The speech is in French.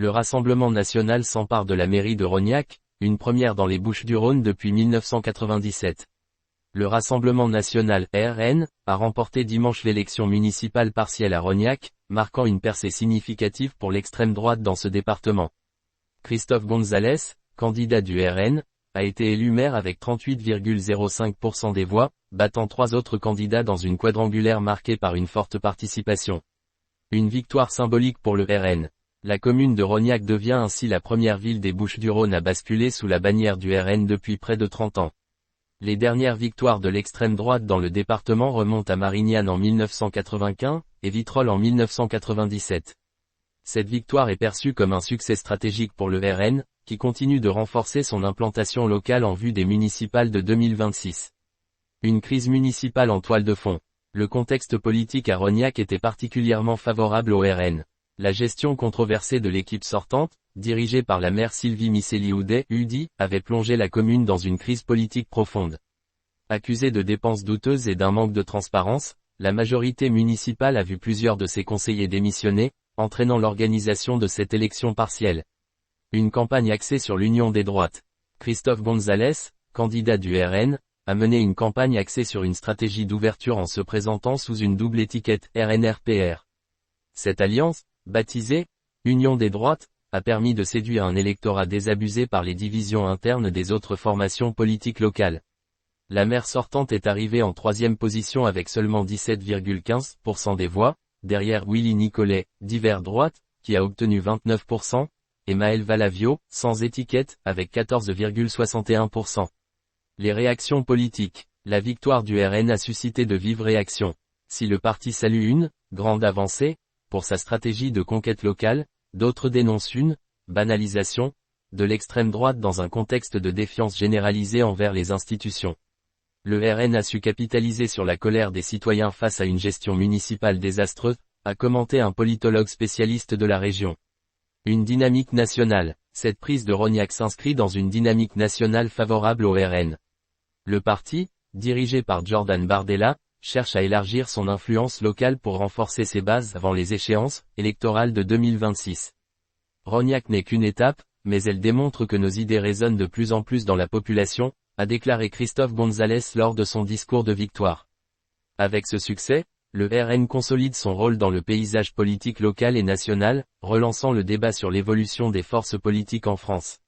Le Rassemblement national s'empare de la mairie de Rognac, une première dans les Bouches-du-Rhône depuis 1997. Le Rassemblement national, RN, a remporté dimanche l'élection municipale partielle à Rognac, marquant une percée significative pour l'extrême droite dans ce département. Christophe Gonzalez, candidat du RN, a été élu maire avec 38,05% des voix, battant 3 autres candidats dans une quadrangulaire marquée par une forte participation. Une victoire symbolique pour le RN. La commune de Rognac devient ainsi la première ville des Bouches-du-Rhône à basculer sous la bannière du RN depuis près de 30 ans. Les dernières victoires de l'extrême droite dans le département remontent à Marignane en 1995, et Vitrolles en 1997. Cette victoire est perçue comme un succès stratégique pour le RN, qui continue de renforcer son implantation locale en vue des municipales de 2026. Une crise municipale en toile de fond. Le contexte politique à Rognac était particulièrement favorable au RN. La gestion controversée de l'équipe sortante, dirigée par la maire Sylvie Miceli-Houdet, UDI, avait plongé la commune dans une crise politique profonde. Accusée de dépenses douteuses et d'un manque de transparence, la majorité municipale a vu plusieurs de ses conseillers démissionner, entraînant l'organisation de cette élection partielle. Une campagne axée sur l'union des droites. Christophe Gonzalez, candidat du RN, a mené une campagne axée sur une stratégie d'ouverture en se présentant sous une double étiquette RNRPR. Cette alliance, baptisée « Union des droites », a permis de séduire un électorat désabusé par les divisions internes des autres formations politiques locales. La maire sortante est arrivée en 3e position avec seulement 17,15% des voix, derrière Willy Nicolet, divers droite, qui a obtenu 29%, et Maël Valavio, sans étiquette, avec 14,61%. Les réactions politiques. La victoire du RN a suscité de vives réactions. Si le parti salue une grande avancée, pour sa stratégie de conquête locale, d'autres dénoncent une banalisation de l'extrême droite dans un contexte de défiance généralisée envers les institutions. Le RN a su capitaliser sur la colère des citoyens face à une gestion municipale désastreuse, a commenté un politologue spécialiste de la région. Une dynamique nationale. Cette prise de Rognac s'inscrit dans une dynamique nationale favorable au RN. Le parti, dirigé par Jordan Bardella, cherche à élargir son influence locale pour renforcer ses bases avant les échéances électorales de 2026. Rognac n'est qu'une étape, mais elle démontre que nos idées résonnent de plus en plus dans la population, a déclaré Christophe Gonzalez lors de son discours de victoire. Avec ce succès, le RN consolide son rôle dans le paysage politique local et national, relançant le débat sur l'évolution des forces politiques en France.